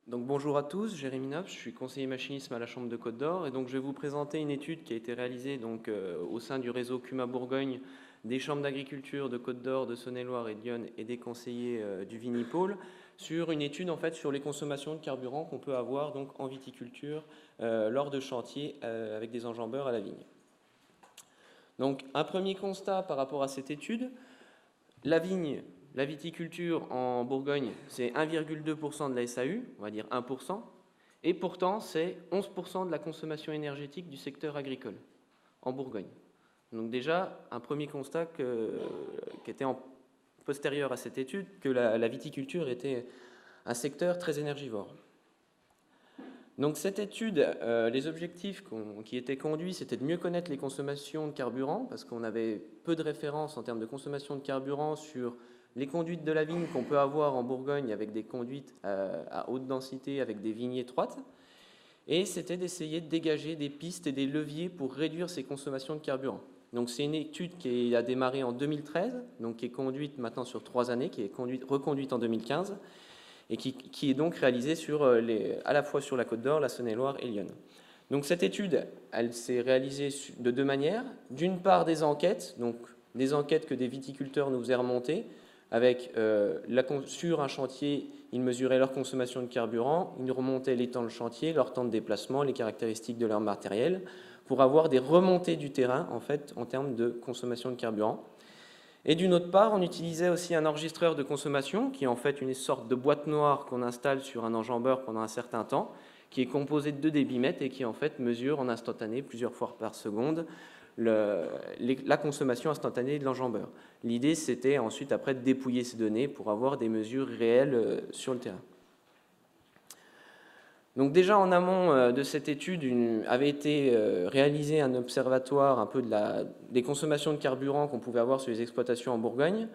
Donc bonjour à tous, Jérémy Noff, je suis conseiller machinisme à la Chambre de Côte-d'Or et donc je vais vous présenter une étude qui a été réalisée au sein du réseau CUMA Bourgogne des chambres d'agriculture de Côte-d'Or, de Saône-et-Loire et de Lyon et des conseillers du Vinipôle sur une étude en fait sur les consommations de carburant qu'on peut avoir donc en viticulture lors de chantiers avec des enjambeurs à la vigne. Donc un premier constat par rapport à cette étude, la vigne, la viticulture en Bourgogne, c'est 1,2% de la SAU, on va dire 1%, et pourtant c'est 11% de la consommation énergétique du secteur agricole en Bourgogne. Donc déjà, un premier constat qui était postérieur à cette étude, que la viticulture était un secteur très énergivore. Donc cette étude, les objectifs qui étaient conduits, c'était de mieux connaître les consommations de carburant, parce qu'on avait peu de références en termes de consommation de carburant sur les conduites de la vigne qu'on peut avoir en Bourgogne avec des conduites à haute densité, avec des vignes étroites. Et c'était d'essayer de dégager des pistes et des leviers pour réduire ces consommations de carburant. Donc c'est une étude qui a démarré en 2013, donc qui est conduite maintenant sur 3 années, qui est reconduite en 2015, et qui est donc réalisée à la fois sur la Côte d'Or, la Saône-et-Loire et Lyon. Donc cette étude, elle s'est réalisée de deux manières. D'une part des enquêtes, donc des enquêtes que des viticulteurs nous faisaient remonter, avec sur un chantier, ils mesuraient leur consommation de carburant, ils remontaient les temps de chantier, leur temps de déplacement, les caractéristiques de leur matériel, pour avoir des remontées du terrain en fait en termes de consommation de carburant. Et d'une autre part, on utilisait aussi un enregistreur de consommation, qui est en fait une sorte de boîte noire qu'on installe sur un enjambeur pendant un certain temps, qui est composé de 2 débitmètres et qui en fait mesure en instantané, plusieurs fois par seconde, la consommation instantanée de l'enjambeur. L'idée, c'était ensuite après de dépouiller ces données pour avoir des mesures réelles sur le terrain. Donc déjà en amont de cette étude avait été réalisé un observatoire un peu des consommations de carburant qu'on pouvait avoir sur les exploitations en Bourgogne.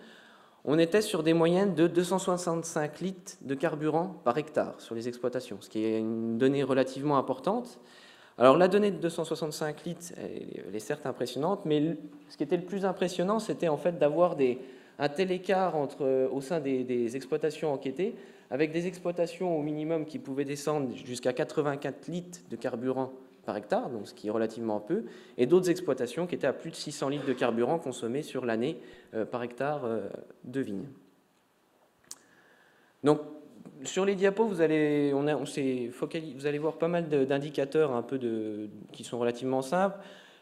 On était sur des moyennes de 265 litres de carburant par hectare sur les exploitations, ce qui est une donnée relativement importante. Alors la donnée de 265 litres, elle est certes impressionnante, mais ce qui était le plus impressionnant, c'était en fait d'avoir un tel écart au sein des exploitations enquêtées, avec des exploitations au minimum qui pouvaient descendre jusqu'à 84 litres de carburant par hectare, donc ce qui est relativement peu, et d'autres exploitations qui étaient à plus de 600 litres de carburant consommés sur l'année par hectare de vigne. Donc, sur les diapos, vous allez voir pas mal d'indicateurs qui sont relativement simples.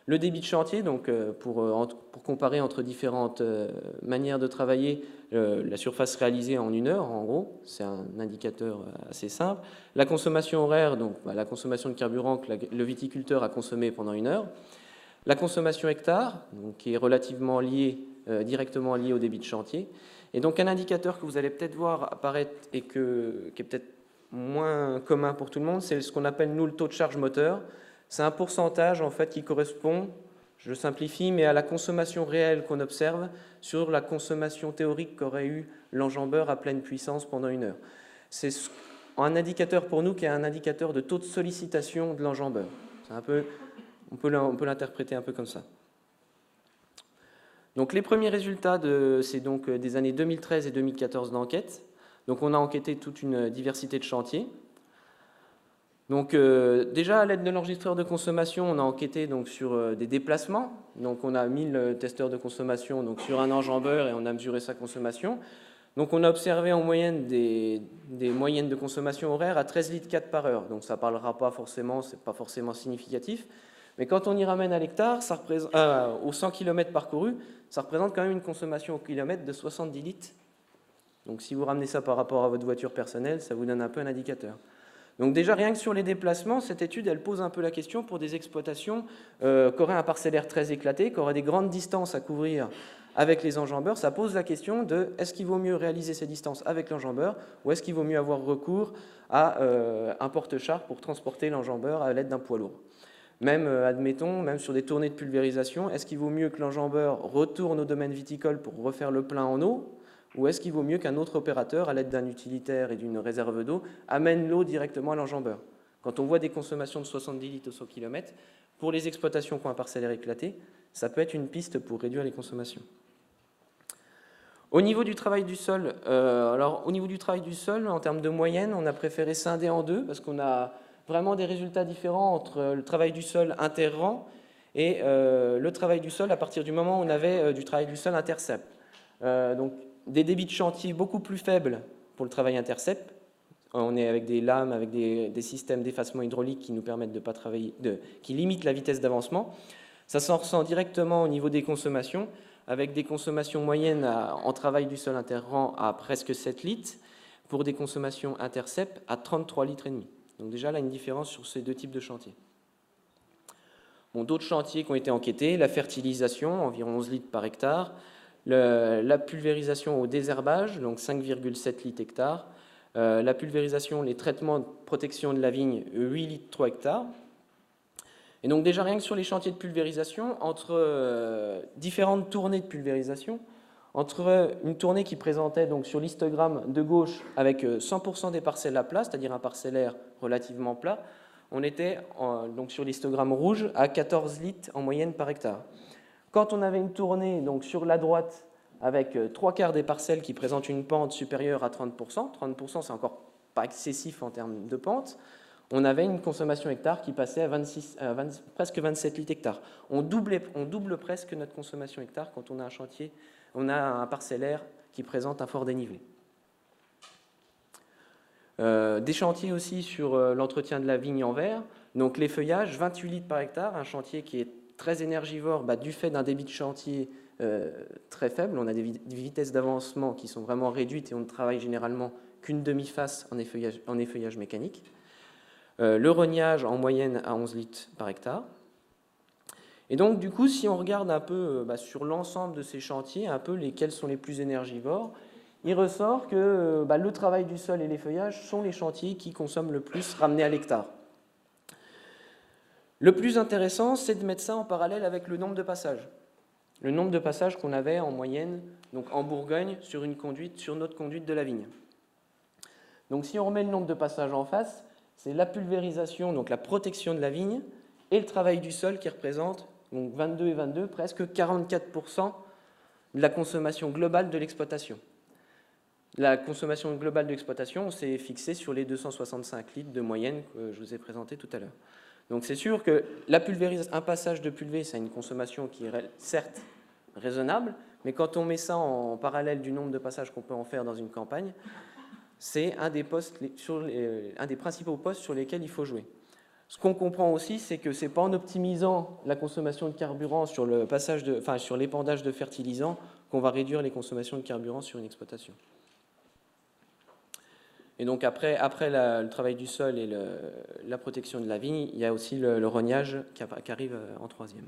Le débit de chantier, donc pour comparer entre différentes manières de travailler, la surface réalisée en 1 heure, en gros, c'est un indicateur assez simple. La consommation horaire, donc la consommation de carburant que le viticulteur a consommé pendant 1 heure. La consommation hectare, donc, qui est relativement directement liée au débit de chantier. Et donc un indicateur que vous allez peut-être voir apparaître et qui est peut-être moins commun pour tout le monde, c'est ce qu'on appelle nous le taux de charge moteur. C'est un pourcentage en fait qui correspond, je simplifie, mais à la consommation réelle qu'on observe sur la consommation théorique qu'aurait eu l'enjambeur à pleine puissance pendant 1 heure. C'est un indicateur pour nous qui est un indicateur de taux de sollicitation de l'enjambeur. On peut l'interpréter un peu comme ça. Donc les premiers résultats, c'est donc des années 2013 et 2014 d'enquête. Donc on a enquêté toute une diversité de chantiers. Donc déjà à l'aide de l'enregistreur de consommation, on a enquêté donc sur des déplacements. Donc on a 1000 testeurs de consommation donc sur un enjambeur et on a mesuré sa consommation. Donc on a observé en moyenne des moyennes de consommation horaire à 13 litres 4 par heure. Donc ça ne parlera pas forcément, c'est pas forcément significatif. Mais quand on y ramène à l'hectare, aux 100 km parcourus, ça représente quand même une consommation au kilomètre de 70 litres. Donc si vous ramenez ça par rapport à votre voiture personnelle, ça vous donne un peu un indicateur. Donc déjà, rien que sur les déplacements, cette étude, elle pose un peu la question pour des exploitations qui auraient un parcellaire très éclaté, qui auraient des grandes distances à couvrir avec les enjambeurs. Ça pose la question de est-ce qu'il vaut mieux réaliser ces distances avec l'enjambeur ou est-ce qu'il vaut mieux avoir recours à un porte-char pour transporter l'enjambeur à l'aide d'un poids lourd. Même, admettons, même sur des tournées de pulvérisation, est-ce qu'il vaut mieux que l'enjambeur retourne au domaine viticole pour refaire le plein en eau ou est-ce qu'il vaut mieux qu'un autre opérateur, à l'aide d'un utilitaire et d'une réserve d'eau, amène l'eau directement à l'enjambeur? Quand on voit des consommations de 70 litres au 100 km, pour les exploitations qui ont un parcellaire éclaté, ça peut être une piste pour réduire les consommations. Au niveau du travail du sol, au niveau du travail du sol, en termes de moyenne, on a préféré scinder en deux parce qu'on a vraiment des résultats différents entre le travail du sol interrang et le travail du sol à partir du moment où on avait du travail du sol intercept. Donc des débits de chantier beaucoup plus faibles pour le travail intercept. On est avec des lames, avec des systèmes d'effacement hydraulique qui nous permettent de pas travailler, qui limitent la vitesse d'avancement. Ça s'en ressent directement au niveau des consommations, avec des consommations moyennes en travail du sol interrang à presque 7 litres, pour des consommations intercept à 33 litres et demi. Donc déjà là, une différence sur ces deux types de chantiers. Bon, d'autres chantiers qui ont été enquêtés, la fertilisation, environ 11 litres par hectare, la pulvérisation au désherbage, donc 5,7 litres hectare, la pulvérisation, les traitements de protection de la vigne, 8 litres 3 hectares. Et donc déjà rien que sur les chantiers de pulvérisation, entre différentes tournées de pulvérisation, entre une tournée qui présentait donc sur l'histogramme de gauche avec 100% des parcelles à plat, c'est-à-dire un parcellaire relativement plat, on était donc sur l'histogramme rouge à 14 litres en moyenne par hectare. Quand on avait une tournée donc sur la droite avec 3/4 des parcelles qui présentent une pente supérieure à 30%, 30% c'est encore pas excessif en termes de pente, on avait une consommation hectare qui passait à presque 27 litres hectare. On double presque notre consommation hectare quand on a un chantier, on a un parcellaire qui présente un fort dénivelé. Des chantiers aussi sur l'entretien de la vigne en verre. Donc les feuillages, 28 litres par hectare, un chantier qui est très énergivore du fait d'un débit de chantier très faible. On a des vitesses d'avancement qui sont vraiment réduites et on ne travaille généralement qu'une demi-face en effeuillage mécanique. Le rognage en moyenne à 11 litres par hectare. Et donc, du coup, si on regarde un peu sur l'ensemble de ces chantiers, un peu lesquels sont les plus énergivores, il ressort que le travail du sol et les feuillages sont les chantiers qui consomment le plus ramenés à l'hectare. Le plus intéressant, c'est de mettre ça en parallèle avec le nombre de passages. Le nombre de passages qu'on avait en moyenne, donc en Bourgogne, sur notre conduite de la vigne. Donc, si on remet le nombre de passages en face, c'est la pulvérisation, donc la protection de la vigne, et le travail du sol qui représente donc 22 et 22, presque 44% de la consommation globale de l'exploitation. La consommation globale de l'exploitation, s'est fixée sur les 265 litres de moyenne que je vous ai présenté tout à l'heure. Donc c'est sûr que un passage de pulvé, c'est une consommation qui est certes raisonnable, mais quand on met ça en parallèle du nombre de passages qu'on peut en faire dans une campagne, c'est un des principaux postes sur lesquels il faut jouer. Ce qu'on comprend aussi, c'est que ce n'est pas en optimisant la consommation de carburant sur l'épandage de fertilisants qu'on va réduire les consommations de carburant sur une exploitation. Et donc après le travail du sol et la protection de la vigne, il y a aussi le rognage qui arrive en troisième.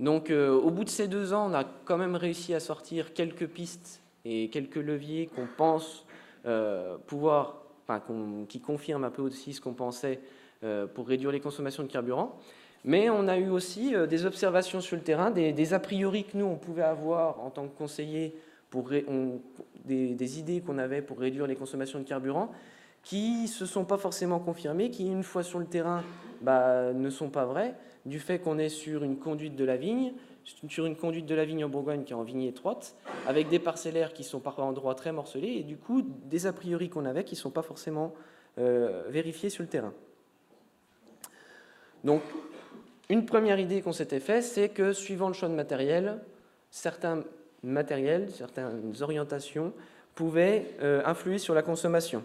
Donc au bout de ces 2 ans, on a quand même réussi à sortir quelques pistes et quelques leviers qu'on pense qui confirment un peu aussi ce qu'on pensait pour réduire les consommations de carburant. Mais on a eu aussi des observations sur le terrain, des a priori que nous, on pouvait avoir en tant que conseillers, des idées qu'on avait pour réduire les consommations de carburant, qui ne se sont pas forcément confirmées, qui, une fois sur le terrain, ne sont pas vraies, du fait qu'on est sur une conduite de la vigne, en Bourgogne qui est en vigne étroite, avec des parcellaires qui sont par endroits très morcelés, et du coup, des a priori qu'on avait qui ne sont pas forcément vérifiés sur le terrain. Donc, une première idée qu'on s'était fait, c'est que suivant le choix de matériel, certaines orientations pouvaient influer sur la consommation.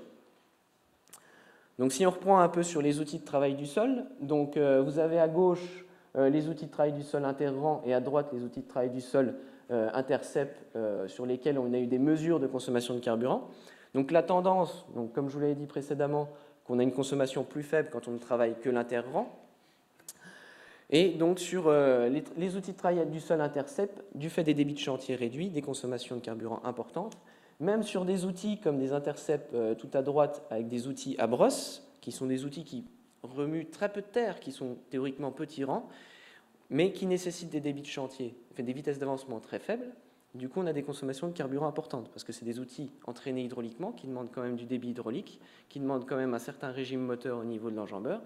Donc si on reprend un peu sur les outils de travail du sol, donc vous avez à gauche les outils de travail du sol interrang et à droite les outils de travail du sol intercept sur lesquels on a eu des mesures de consommation de carburant. Donc la tendance, donc, comme je vous l'avais dit précédemment, qu'on a une consommation plus faible quand on ne travaille que l'interrang. Et donc sur les outils de travail du sol intercept, du fait des débits de chantier réduits, des consommations de carburant importantes, même sur des outils comme des intercepts tout à droite avec des outils à brosse, qui sont des outils qui remuent très peu de terre, qui sont théoriquement peu tirants, mais qui nécessitent des débits de chantier, des vitesses d'avancement très faibles. Du coup, on a des consommations de carburant importantes, parce que c'est des outils entraînés hydrauliquement, qui demandent quand même du débit hydraulique, qui demandent quand même un certain régime moteur au niveau de l'enjambeur.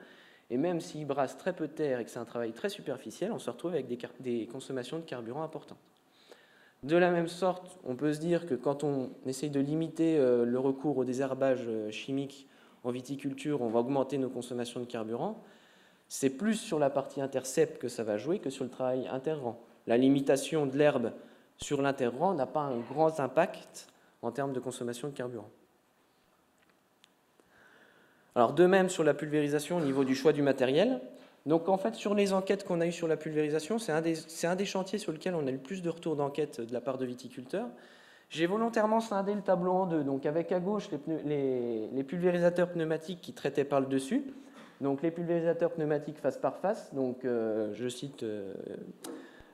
Et même s'ils brassent très peu de terre et que c'est un travail très superficiel, on se retrouve avec des consommations de carburant importantes. De la même sorte, on peut se dire que quand on essaye de limiter le recours au désherbage chimique en viticulture, on va augmenter nos consommations de carburant. C'est plus sur la partie intercept que ça va jouer que sur le travail interrang. La limitation de l'herbe sur l'interrang n'a pas un grand impact en termes de consommation de carburant. Alors de même sur la pulvérisation au niveau du choix du matériel. Donc en fait sur les enquêtes qu'on a eues sur la pulvérisation, c'est un des chantiers sur lequel on a le plus de retours d'enquête de la part de viticulteurs. J'ai volontairement scindé le tableau en deux, donc avec à gauche les pulvérisateurs pneumatiques qui traitaient par le dessus, donc les pulvérisateurs pneumatiques face par face, donc je cite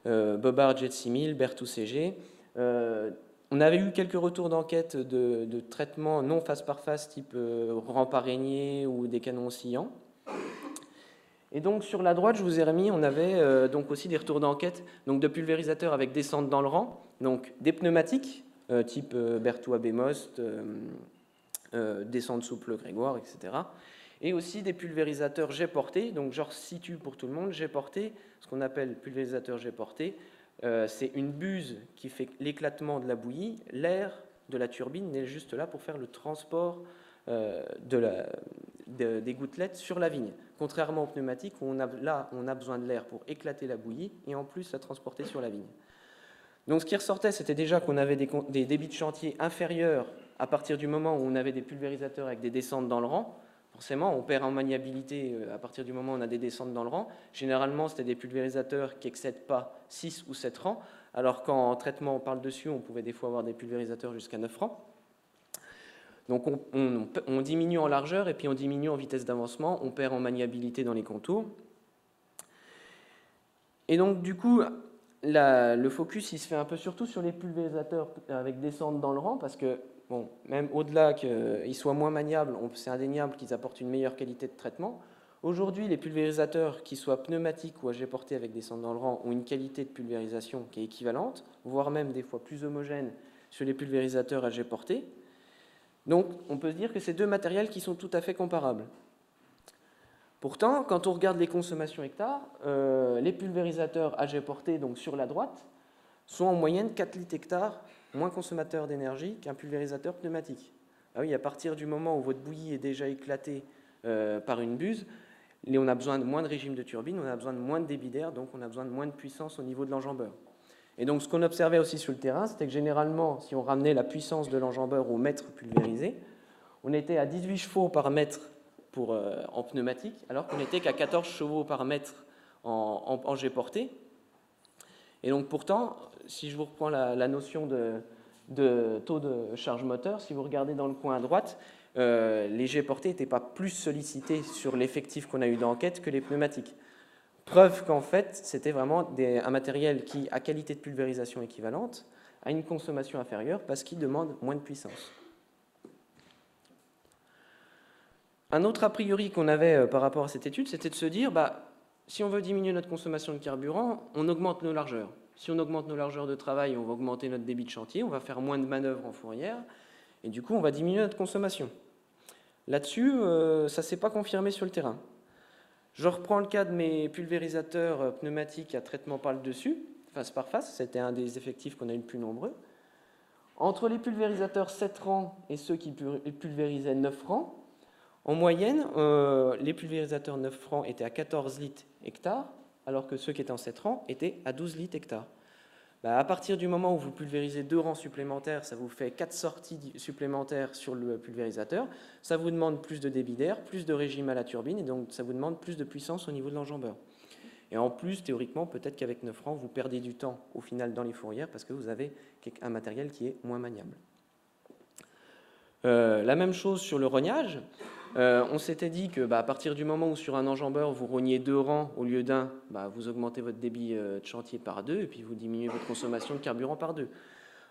Bobard Jet 6000, Berthoud CG. On avait eu quelques retours d'enquête de traitements non face par face, type rampe araignée ou des canons oscillants. Et donc sur la droite, je vous ai remis, on avait donc aussi des retours d'enquête donc de pulvérisateurs avec descente dans le rang, donc des pneumatiques, type Berthoud AB Most, descente souple Grégoire, etc. Et aussi des pulvérisateurs jet porté, donc je resitue pour tout le monde, jet porté, ce qu'on appelle pulvérisateur jet porté, c'est une buse qui fait l'éclatement de la bouillie, l'air de la turbine est juste là pour faire le transport des gouttelettes sur la vigne. Contrairement aux pneumatiques, où on a besoin de l'air pour éclater la bouillie et en plus la transporter sur la vigne. Donc ce qui ressortait, c'était déjà qu'on avait des débits de chantier inférieurs à partir du moment où on avait des pulvérisateurs avec des descentes dans le rang. Forcément, on perd en maniabilité à partir du moment où on a des descentes dans le rang. Généralement, c'était des pulvérisateurs qui n'excèdent pas 6 ou 7 rangs, alors qu'en traitement par le dessus, on pouvait des fois avoir des pulvérisateurs jusqu'à 9 rangs. Donc on diminue en largeur et puis on diminue en vitesse d'avancement, on perd en maniabilité dans les contours. Et donc du coup, le focus il se fait un peu surtout sur les pulvérisateurs avec descente dans le rang, parce que bon, même au-delà qu'ils soient moins maniables, c'est indéniable qu'ils apportent une meilleure qualité de traitement. Aujourd'hui, les pulvérisateurs, qui soient pneumatiques ou à jet porté avec descente dans le rang, ont une qualité de pulvérisation qui est équivalente, voire même des fois plus homogène sur les pulvérisateurs à jet porté. Donc, on peut se dire que c'est deux matériels qui sont tout à fait comparables. Pourtant, quand on regarde les consommations hectares, les pulvérisateurs à jet porté, donc sur la droite, sont en moyenne 4 litres hectares moins consommateurs d'énergie qu'un pulvérisateur pneumatique. Ah oui, à partir du moment où votre bouillie est déjà éclatée par une buse, on a besoin de moins de régime de turbine, on a besoin de moins de débit d'air, donc on a besoin de moins de puissance au niveau de l'enjambeur. Et donc ce qu'on observait aussi sur le terrain, c'était que généralement, si on ramenait la puissance de l'enjambeur au mètre pulvérisé, on était à 18 chevaux par mètre en pneumatique, alors qu'on n'était qu'à 14 chevaux par mètre en jet porté. Et donc pourtant, si je vous reprends la notion de taux de charge moteur, si vous regardez dans le coin à droite, les jets portés n'étaient pas plus sollicités sur l'effectif qu'on a eu d'enquête que les pneumatiques. Preuve qu'en fait, c'était vraiment un matériel qui, à qualité de pulvérisation équivalente, a une consommation inférieure parce qu'il demande moins de puissance. Un autre a priori qu'on avait par rapport à cette étude, c'était de se dire, si on veut diminuer notre consommation de carburant, on augmente nos largeurs. Si on augmente nos largeurs de travail, on va augmenter notre débit de chantier, on va faire moins de manœuvres en fourrière, et du coup, on va diminuer notre consommation. Là-dessus, ça ne s'est pas confirmé sur le terrain. Je reprends le cas de mes pulvérisateurs pneumatiques à traitement par le dessus, face par face, c'était un des effectifs qu'on a eu le plus nombreux. Entre les pulvérisateurs 7 rangs et ceux qui pulvérisaient 9 rangs, en moyenne, les pulvérisateurs 9 rangs étaient à 14 litres hectare, alors que ceux qui étaient en 7 rangs étaient à 12 litres hectare. À partir du moment où vous pulvérisez 2 rangs supplémentaires, ça vous fait 4 sorties supplémentaires sur le pulvérisateur. Ça vous demande plus de débit d'air, plus de régime à la turbine, et donc ça vous demande plus de puissance au niveau de l'enjambeur. Et en plus, théoriquement, peut-être qu'avec 9 rangs, vous perdez du temps au final dans les fourrières parce que vous avez un matériel qui est moins maniable. La même chose sur le rognage. On s'était dit que à partir du moment où sur un enjambeur vous rognez 2 rangs au lieu d'un, vous augmentez votre débit de chantier par 2 et puis vous diminuez votre consommation de carburant par 2.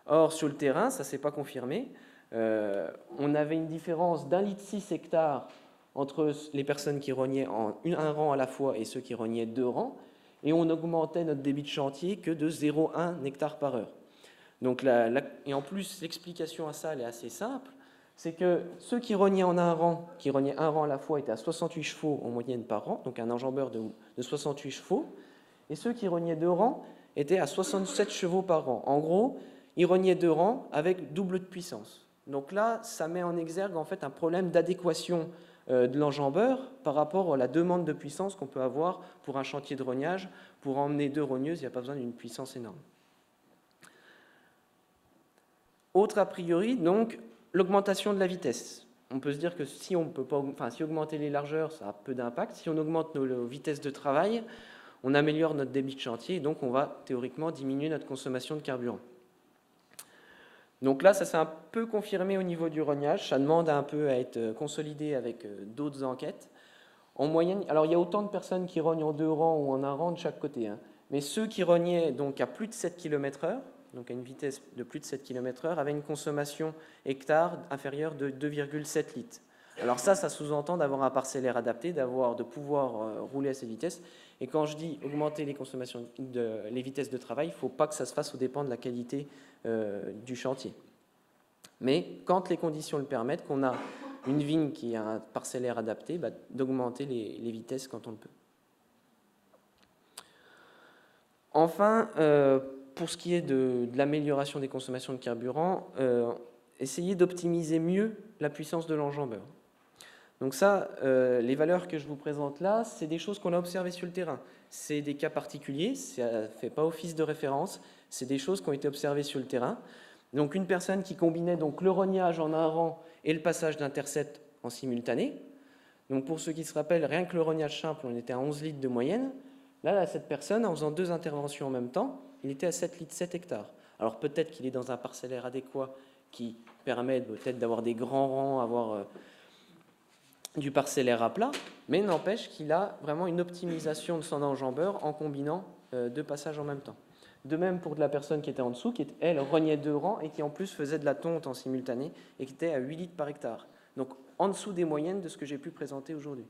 Or sur le terrain, ça ne s'est pas confirmé. On avait une différence d'1,6 litre hectare entre les personnes qui rognaient un rang à la fois et ceux qui rognaient 2 rangs, et on augmentait notre débit de chantier que de 0,1 hectare par heure. Donc et en plus, l'explication à ça, elle est assez simple. C'est que ceux qui rognaient en un rang, qui rognaient un rang à la fois, étaient à 68 chevaux en moyenne par rang, donc un enjambeur de 68 chevaux, et ceux qui rognaient 2 rangs était à 67 chevaux par rang. En gros, il rognait 2 rangs avec double de puissance. Donc là, ça met en exergue en fait un problème d'adéquation de l'enjambeur par rapport à la demande de puissance qu'on peut avoir pour un chantier de rognage. Pour emmener 2 rogneuses, il n'y a pas besoin d'une puissance énorme. Autre a priori, donc, l'augmentation de la vitesse. On peut se dire que si on peut pas, si augmenter les largeurs, ça a peu d'impact. Si on augmente nos vitesses de travail, on améliore notre débit de chantier et donc on va théoriquement diminuer notre consommation de carburant. Donc là, ça s'est un peu confirmé au niveau du rognage. Ça demande un peu à être consolidé avec d'autres enquêtes. En moyenne, alors il y a autant de personnes qui rognent en 2 rangs ou en un rang de chaque côté, hein. Mais ceux qui rognaient donc à plus de 7 km/h, donc à une vitesse de plus de 7 km/h, avaient une consommation hectare inférieure de 2,7 litres. Alors ça sous-entend d'avoir un parcellaire adapté, de pouvoir rouler à ces vitesses. Et quand je dis augmenter les vitesses de travail, il ne faut pas que ça se fasse au dépens de la qualité du chantier. Mais quand les conditions le permettent, qu'on a une vigne qui a un parcellaire adapté, d'augmenter les vitesses quand on le peut. Enfin, pour ce qui est de l'amélioration des consommations de carburant, essayer d'optimiser mieux la puissance de l'enjambeur. Donc ça, les valeurs que je vous présente là, c'est des choses qu'on a observées sur le terrain. C'est des cas particuliers, ça ne fait pas office de référence, c'est des choses qui ont été observées sur le terrain. Donc une personne qui combinait donc le rognage en un rang et le passage d'intercept en simultané. Donc pour ceux qui se rappellent, rien que le rognage simple, on était à 11 litres de moyenne. Là, cette personne, en faisant 2 interventions en même temps, il était à 7 litres 7 hectares. Alors peut-être qu'il est dans un parcellaire adéquat qui permet peut-être d'avoir des grands rangs, avoir du parcellaire à plat, mais n'empêche qu'il a vraiment une optimisation de son enjambeur en combinant 2 passages en même temps. De même pour de la personne qui était en dessous, qui, elle, rognait 2 rangs et qui en plus faisait de la tonte en simultané et qui était à 8 litres par hectare. Donc en dessous des moyennes de ce que j'ai pu présenter aujourd'hui.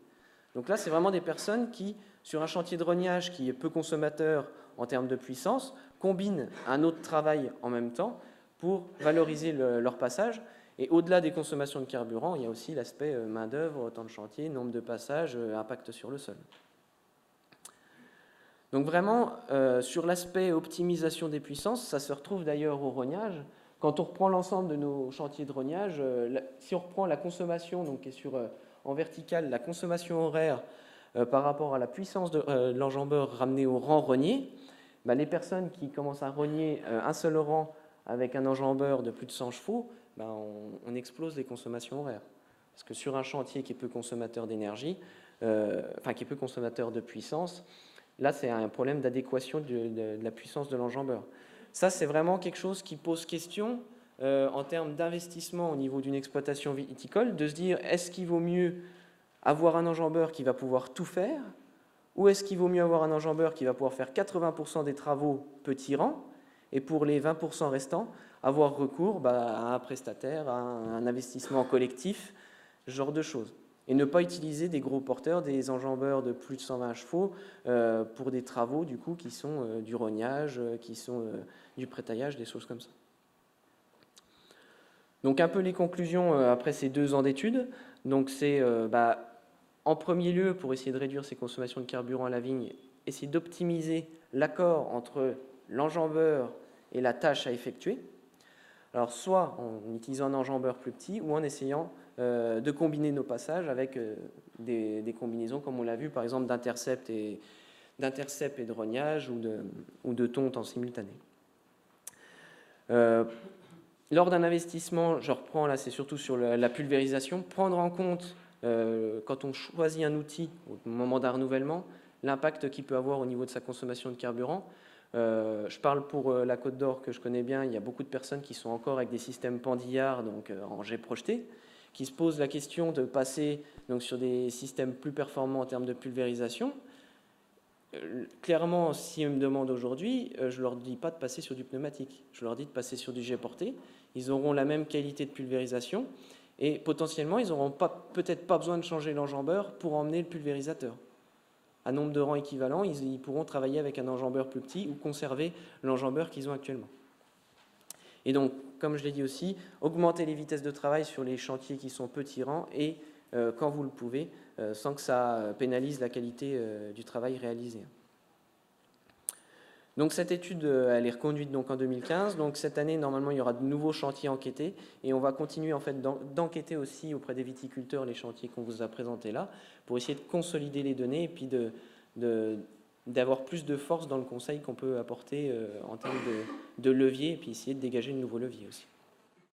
Donc là, c'est vraiment des personnes qui, sur un chantier de rognage qui est peu consommateur en termes de puissance, combinent un autre travail en même temps pour valoriser leur passage. Et au-delà des consommations de carburant, il y a aussi l'aspect main-d'œuvre, temps de chantier, nombre de passages, impact sur le sol. Donc vraiment, sur l'aspect optimisation des puissances, ça se retrouve d'ailleurs au rognage. Quand on reprend l'ensemble de nos chantiers de rognage, si on reprend la consommation, donc qui est en verticale, la consommation horaire par rapport à la puissance de l'enjambeur ramenée au rang rogné, les personnes qui commencent à rogner un seul rang avec un enjambeur de plus de 100 chevaux, on explose les consommations horaires. Parce que sur un chantier qui est peu consommateur d'énergie, qui est peu consommateur de puissance, là, c'est un problème d'adéquation de la puissance de l'enjambeur. Ça, c'est vraiment quelque chose qui pose question en termes d'investissement au niveau d'une exploitation viticole, de se dire, est-ce qu'il vaut mieux avoir un enjambeur qui va pouvoir tout faire, ou est-ce qu'il vaut mieux avoir un enjambeur qui va pouvoir faire 80% des travaux petits rangs, et pour les 20% restants, avoir recours à un prestataire, à un investissement collectif, ce genre de choses. Et ne pas utiliser des gros porteurs, des enjambeurs de plus de 120 chevaux pour des travaux du coup, qui sont du rognage, qui sont du prétaillage, des choses comme ça. Donc un peu les conclusions après ces 2 ans d'études. Donc c'est en premier lieu, pour essayer de réduire ces consommations de carburant à la vigne, essayer d'optimiser l'accord entre l'enjambeur et la tâche à effectuer. Alors soit en utilisant un enjambeur plus petit ou en essayant de combiner nos passages avec des combinaisons comme on l'a vu par exemple d'intercept et de rognage ou de tonte en simultané. Lors d'un investissement, je reprends là, c'est surtout sur la pulvérisation, prendre en compte quand on choisit un outil au moment d'un renouvellement, l'impact qu'il peut avoir au niveau de sa consommation de carburant. Je parle pour la Côte d'Or que je connais bien, il y a beaucoup de personnes qui sont encore avec des systèmes pendillards, donc en jet projeté, qui se posent la question de passer donc, sur des systèmes plus performants en termes de pulvérisation. Clairement, si ils me demandent aujourd'hui, je ne leur dis pas de passer sur du pneumatique, je leur dis de passer sur du jet porté. Ils auront la même qualité de pulvérisation et potentiellement, ils n'auront peut-être pas besoin de changer l'enjambeur pour emmener le pulvérisateur. À nombre de rangs équivalents, ils pourront travailler avec un enjambeur plus petit ou conserver l'enjambeur qu'ils ont actuellement. Et donc, comme je l'ai dit aussi, augmenter les vitesses de travail sur les chantiers qui sont petits rangs et, quand vous le pouvez, sans que ça pénalise la qualité du travail réalisé. Donc cette étude, elle est reconduite donc en 2015. Donc cette année, normalement, il y aura de nouveaux chantiers enquêtés et on va continuer en fait d'enquêter aussi auprès des viticulteurs les chantiers qu'on vous a présentés là pour essayer de consolider les données et puis d'avoir plus de force dans le conseil qu'on peut apporter en termes de levier et puis essayer de dégager de nouveaux leviers aussi.